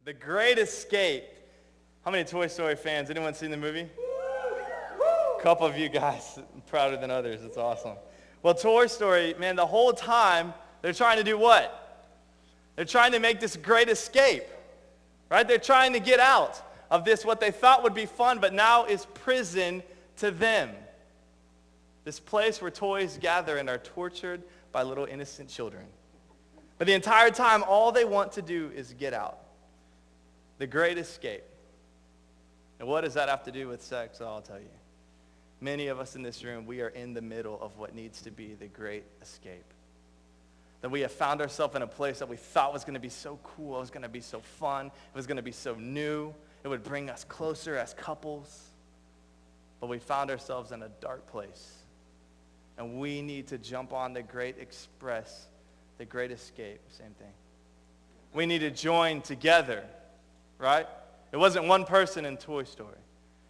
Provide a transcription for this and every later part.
The Great Escape. How many Toy Story fans? Anyone seen the movie? A couple of you guys prouder than others. It's awesome. Well, Toy Story, man, the whole time they're trying to do what? They're trying to make this great escape, right? They're trying to get out of this, what they thought would be fun, but now is prison to them. This place where toys gather and are tortured by little innocent children. But the entire time, all they want to do is get out. The Great Escape. And what does that have to do with sex? I'll tell you. Many of us in this room, we are in the middle of what needs to be the Great Escape. That we have found ourselves in a place that we thought was going to be so cool, it was going to be so fun, it was going to be so new, it would bring us closer as couples. But we found ourselves in a dark place. And we need to jump on the Great Express, the Great Escape, same thing. We need to join together. Right? It wasn't one person in Toy Story.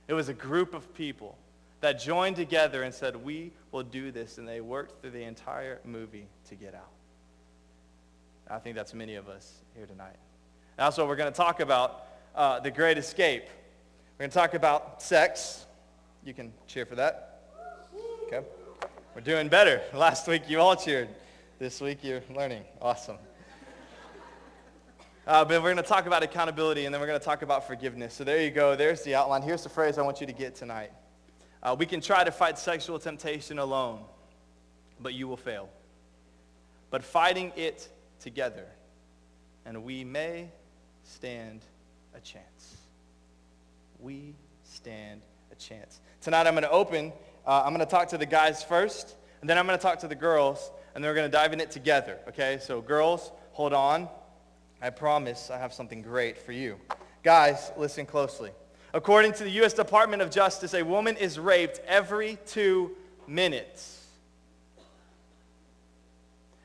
It was a group of people that joined together and said, we will do this. And they worked through the entire movie to get out. I think that's many of us here tonight. And also, we're going to talk about the Great Escape. We're going to talk about sex. You can cheer for that. Okay. We're doing better. Last week, you all cheered. This week, you're learning. Awesome. But we're going to talk about accountability, and then we're going to talk about forgiveness. So there you go. There's the outline. Here's the phrase I want you to get tonight. We can try to fight sexual temptation alone, but you will fail. But fighting it together, and we may stand a chance. We stand a chance. Tonight I'm going to open. I'm going to talk to the guys first, and then I'm going to talk to the girls, and then we're going to dive in it together. Okay? So girls, hold on. I promise I have something great for you. Guys, listen closely. According to the U.S. Department of Justice, a woman is raped every 2 minutes.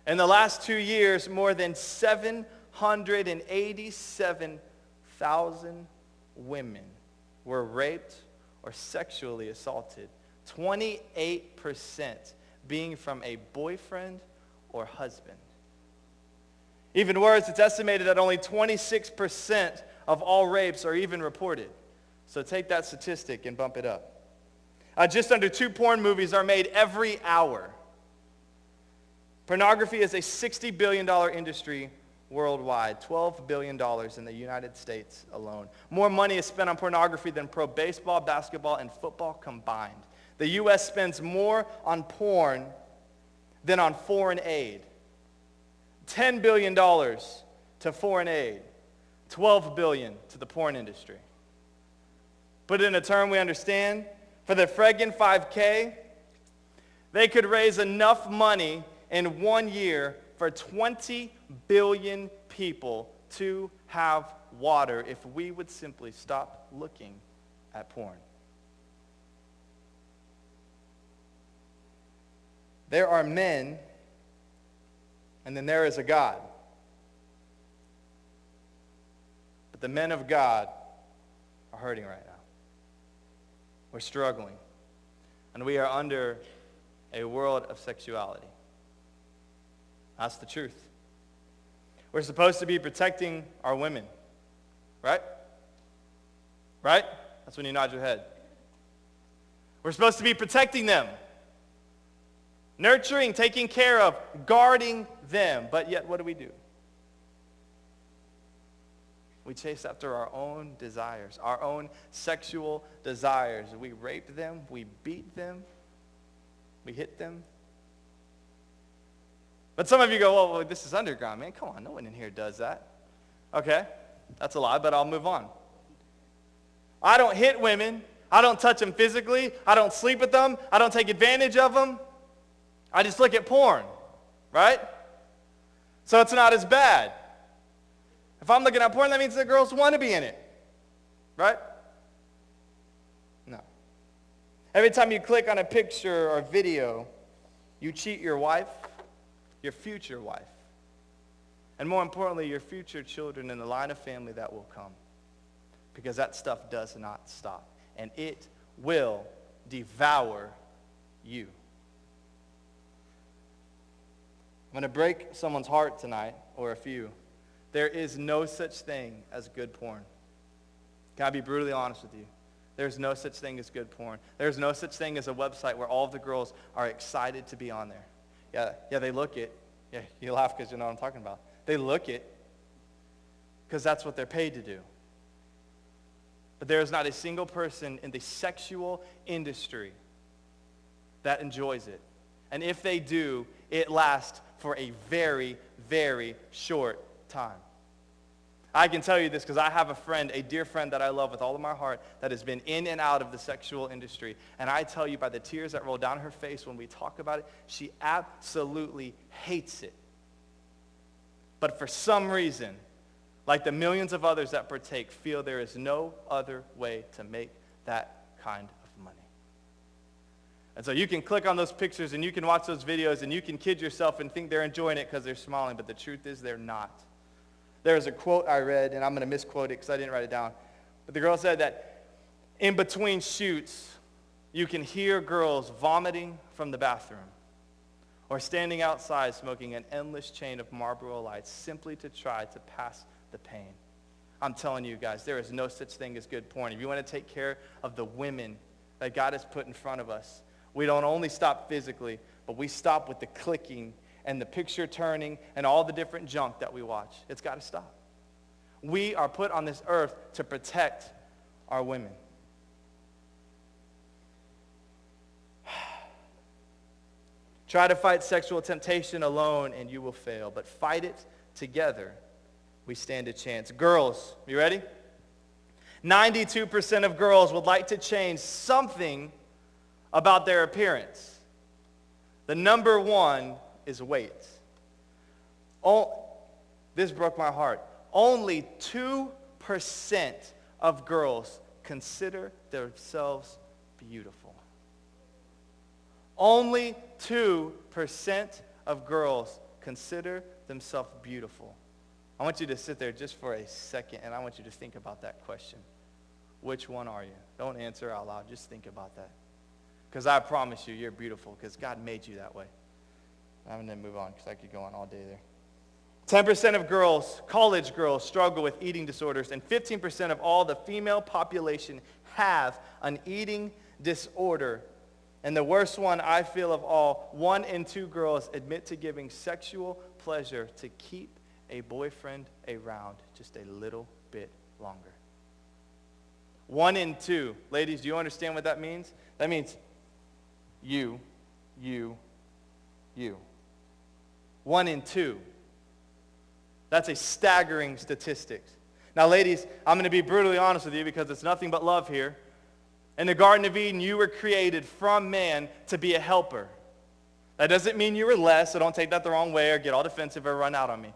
In the last 2 years, more than 787,000 women were raped or sexually assaulted, 28% being from a boyfriend or husband. Even worse, it's estimated that only 26% of all rapes are even reported. So take that statistic and bump it up. Just under 2 porn movies are made every hour. Pornography is a $60 billion industry worldwide, $12 billion in the United States alone. More money is spent on pornography than pro baseball, basketball, and football combined. The U.S. spends more on porn than on foreign aid. $10 billion to foreign aid, $12 billion to the porn industry. Put it in a term we understand, for the friggin' 5K, they could raise enough money in 1 year for 20 billion people to have water if we would simply stop looking at porn. There are men, and then there is a God. But the men of God are hurting right now. We're struggling. And we are under a world of sexuality. That's the truth. We're supposed to be protecting our women. Right? Right? That's when you nod your head. We're supposed to be protecting them. Nurturing, taking care of, guarding them. But yet, what do? We chase after our own desires, our own sexual desires. We rape them, we beat them, we hit them. But some of you go, well, this is underground, man. Come on, no one in here does that. Okay, that's a lie, but I'll move on. I don't hit women. I don't touch them physically. I don't sleep with them. I don't take advantage of them. I just look at porn, right? So it's not as bad. If I'm looking at porn, that means the girls want to be in it, right? No. Every time you click on a picture or video, you cheat your wife, your future wife, and more importantly, your future children in the line of family that will come. Because that stuff does not stop, and it will devour you. I'm going to break someone's heart tonight, or a few, There is no such thing as good porn. Can I be brutally honest with you? There's no such thing as good porn. There's no such thing as a website where all of the girls are excited to be on there. Yeah, they look it. Yeah, you laugh because you know what I'm talking about. They look it because that's what they're paid to do. But there is not a single person in the sexual industry that enjoys it. And if they do, it lasts for a very, very short time. I can tell you this because I have a friend, a dear friend that I love with all of my heart, that has been in and out of the sexual industry. And I tell you by the tears that roll down her face when we talk about it, she absolutely hates it. But for some reason, like the millions of others that partake, feel there is no other way to make that kind of money. And so you can click on those pictures and you can watch those videos and you can kid yourself and think they're enjoying it because they're smiling, but the truth is they're not. There's a quote I read, and I'm going to misquote it because I didn't write it down. But the girl said that in between shoots, you can hear girls vomiting from the bathroom or standing outside smoking an endless chain of Marlboro Lights simply to try to pass the pain. I'm telling you guys, there is no such thing as good porn. If you want to take care of the women that God has put in front of us, we don't only stop physically, but we stop with the clicking and the picture turning and all the different junk that we watch. It's got to stop. We are put on this earth to protect our women. Try to fight sexual temptation alone and you will fail, but fight it together. We stand a chance. Girls, you ready? 92% of girls would like to change something about their appearance. The number one is weight. This broke my heart. Only 2% of girls consider themselves beautiful. Only 2% of girls consider themselves beautiful. I want you to sit there just for a second, and I want you to think about that question. Which one are you? Don't answer out loud. Just think about that. Because I promise you, you're beautiful because God made you that way. I'm going to move on because I could go on all day there. 10% of girls, college girls, struggle with eating disorders, and 15% of all the female population have an eating disorder. And the worst one I feel of all, 1 in 2 girls admit to giving sexual pleasure to keep a boyfriend around just a little bit longer. 1 in 2. Ladies, do you understand what that means? That means you. 1 in 2. That's a staggering statistic. Now, ladies, I'm going to be brutally honest with you because it's nothing but love here. In the Garden of Eden, you were created from man to be a helper. That doesn't mean you were less, so don't take that the wrong way or get all defensive or run out on me.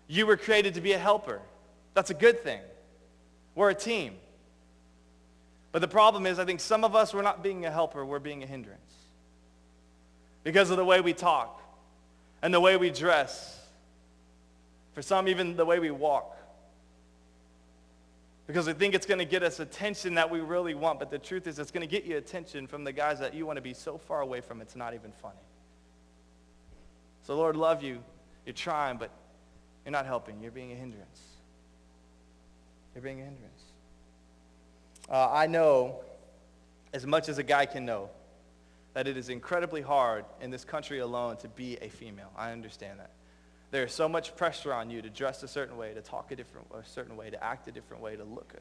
You were created to be a helper. That's a good thing. We're a team. But the problem is, I think some of us, we're not being a helper, we're being a hindrance. Because of the way we talk and the way we dress. For some, even the way we walk. Because we think it's going to get us attention that we really want, but the truth is it's going to get you attention from the guys that you want to be so far away from, it's not even funny. So Lord, love you. You're trying, but you're not helping. You're being a hindrance. You're being a hindrance. I know, as much as a guy can know, that it is incredibly hard in this country alone to be a female. I understand that. There's so much pressure on you to dress a certain way, to talk a certain way, to act a different way, to look